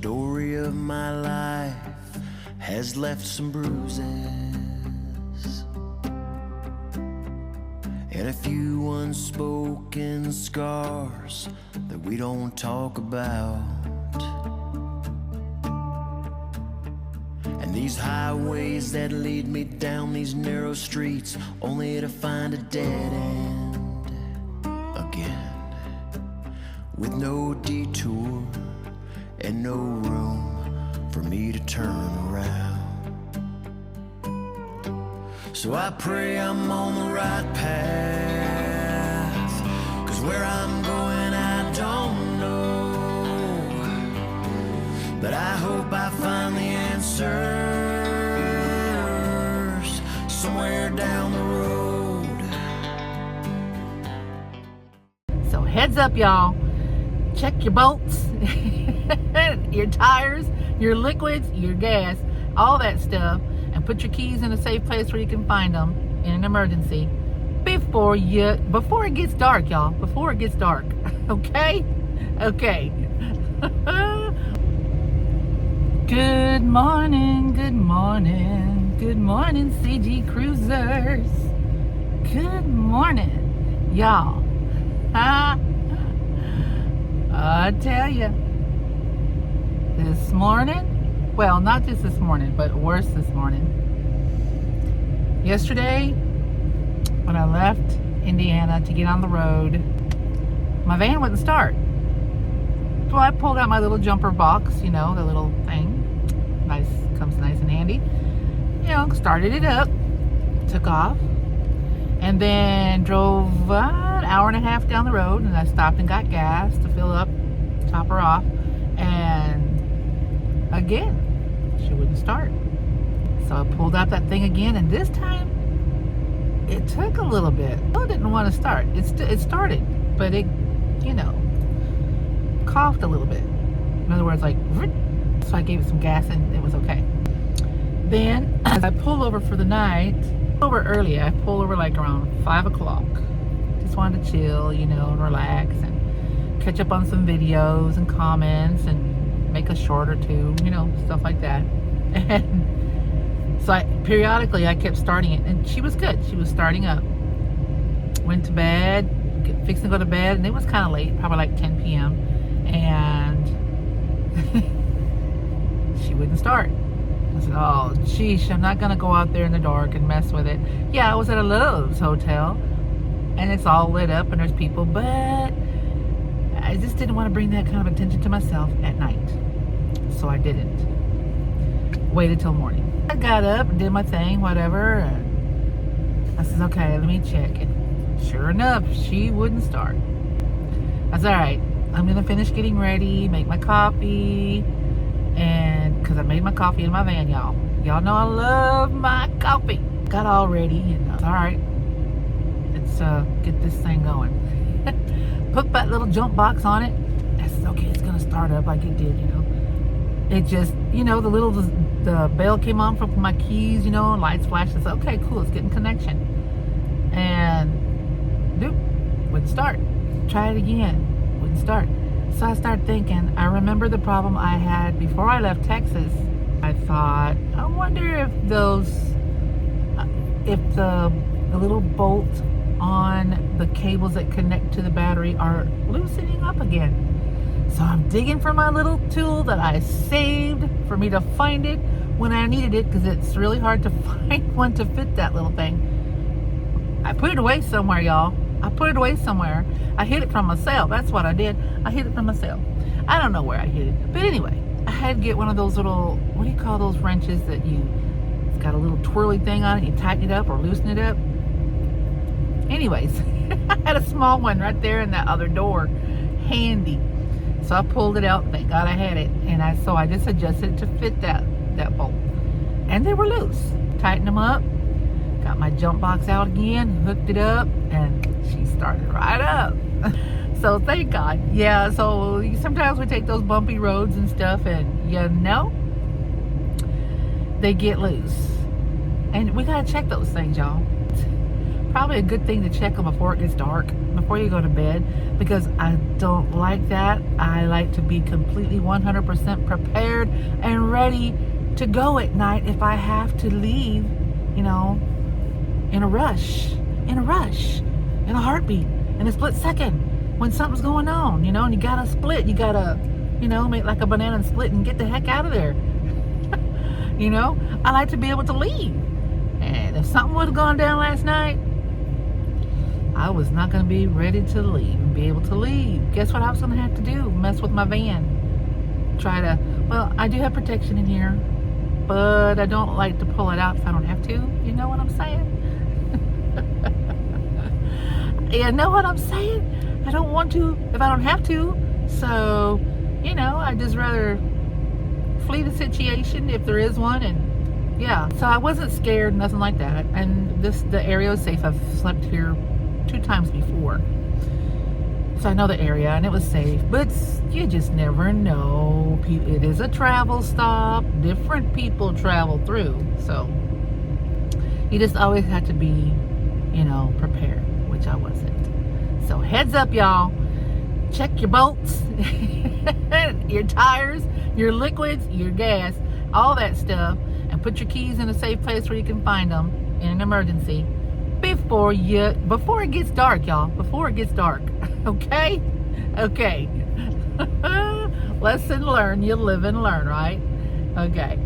story of my life has left some bruises and a few unspoken scars that we don't talk about. And these highways that lead me down these narrow streets, only to find a dead end again, with no detour and no room for me to turn around. So I pray I'm on the right path, 'cause where I'm going I don't know, but I hope I find the answers somewhere down the road. So heads up, y'all. Check your bolts, your tires, your liquids, your gas, all that stuff, and put your keys in a safe place where you can find them in an emergency before it gets dark, y'all. Before it gets dark. Okay? Okay. Good morning, good morning, good morning, CG Cruisers. Good morning, y'all. I tell you, this morning, well, not just this morning, but worse this morning. Yesterday, when I left Indiana to get on the road, my van wouldn't start. So I pulled out my little jumper box, you know, the little thing. Nice, comes nice and handy. You know, started it up, took off, and then drove an hour and a half down the road, and I stopped and got gas to fill up, top her off, and again, she wouldn't start. So I pulled out that thing again, and this time, it took a little bit. It didn't want to start. It started, but it, you know, coughed a little bit. In other words, like, so I gave it some gas and it was okay. Then, as I pulled over for the night, over early, I pulled over like around 5 o'clock. Just wanted to chill, you know, and relax and catch up on some videos and comments and make a short or two, you know, stuff like that. And so periodically I kept starting it, and she was good. She was starting up. Went to bed, fixing to go to bed, and it was kind of late, probably like 10 p.m. And she wouldn't start. I said, oh, geez, I'm not going to go out there in the dark and mess with it. Yeah, I was at a Lowe's hotel, and it's all lit up, and there's people, but I just didn't want to bring that kind of attention to myself at night. So I didn't. Waited till morning. I got up and did my thing, whatever, and I said, okay, let me check. And sure enough, she wouldn't start. I said, all right, I'm going to finish getting ready, make my coffee, and because I made my coffee in my van, y'all. Y'all know I love my coffee. Got all ready, and I was, all right, let's get this thing going. Put that little jump box on it. I said, okay, it's going to start up like it did, you know. It just, you know, the bell came on from my keys, you know, lights flashed. I said, okay, cool, it's getting connection. And, nope, wouldn't start. Try it again, wouldn't start. So I started thinking, I remember the problem I had before I left Texas. I thought, I wonder if the little bolt on the cables that connect to the battery are loosening up again. So I'm digging for my little tool that I saved for me to find it when I needed it, because it's really hard to find one to fit that little thing. I put it away somewhere, y'all. I put it away somewhere. I hid it from myself. That's what I did. I hid it from myself. I don't know where I hid it. But anyway, I had to get one of those little, what do you call those wrenches that it's got a little twirly thing on it. You tighten it up or loosen it up. Anyways, I had a small one right there in that other door, handy. So I pulled it out. Thank God I had it. And I just adjusted it to fit that bolt. And they were loose. Tightened them up. Got my jump box out again. Hooked it up. And she started right up. So thank God. Yeah, so sometimes we take those bumpy roads and stuff, and you know, they get loose. And we gotta check those things, y'all. probably a good thing to check them before it gets dark, before you go to bed, because I don't like that. I like to be completely 100% prepared and ready to go at night if I have to leave, in a rush, in a heartbeat, in a split second, when something's going on, and you gotta split, you gotta, make like a banana and split and get the heck out of there. I like to be able to leave. And if something would have gone down last night, I was not going to be ready to leave and be able to leave. Guess what I was going to have to do? Mess with my van. I do have protection in here, but I don't like to pull it out if I don't have to. You know what I'm saying? You know what I'm saying? I don't want to if I don't have to. So, I'd just rather flee the situation if there is one. And yeah, so I wasn't scared, nothing like that. And the area was safe. I've slept here 2 times before, so I know the area, and it was safe. But you just never know. It is a travel stop. Different people travel through, so you just always have to be, prepared, which I wasn't. So heads up, y'all. Check your bolts, your tires, your liquids, your gas, all that stuff, and put your keys in a safe place where you can find them in an emergency before it gets dark, y'all. Before it gets dark. Okay? Lesson learned. You live and learn, right? Okay.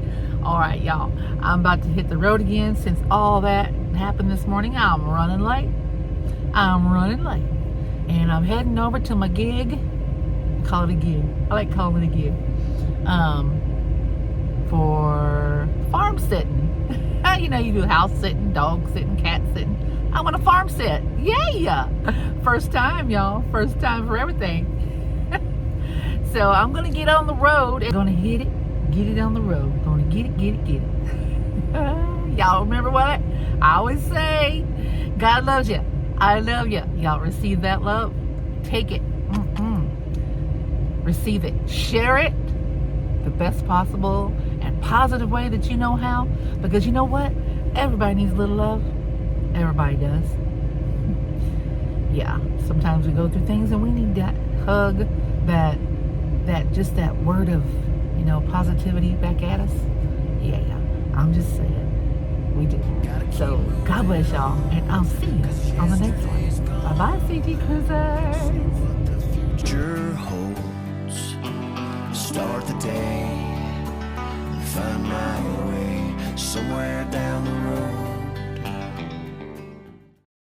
All right, y'all. I'm about to hit the road again. Since all that happened this morning, I'm running late. And I'm heading over to my gig. Call it a gig. I like calling it a gig. For farm sitting. You do house sitting, dog sitting, cat sitting. I want a farm sit. Yeah. First time, y'all. First time for everything. So I'm going to get on the road and going to hit it. Get it on the road. Going to get it. Y'all remember what I always say? God loves you. I love you. Y'all receive that love. Take it. Receive it. Share it the best possible and positive way that you know how. Because you know what? Everybody needs a little love. Everybody does. Yeah. Sometimes we go through things and we need that hug, that word of, positivity back at us. Yeah. I'm just saying. We do. So, God bless y'all, and I'll see you on the next one. Bye-bye, CT Cruisers. Future holds. Start the day and find my way somewhere down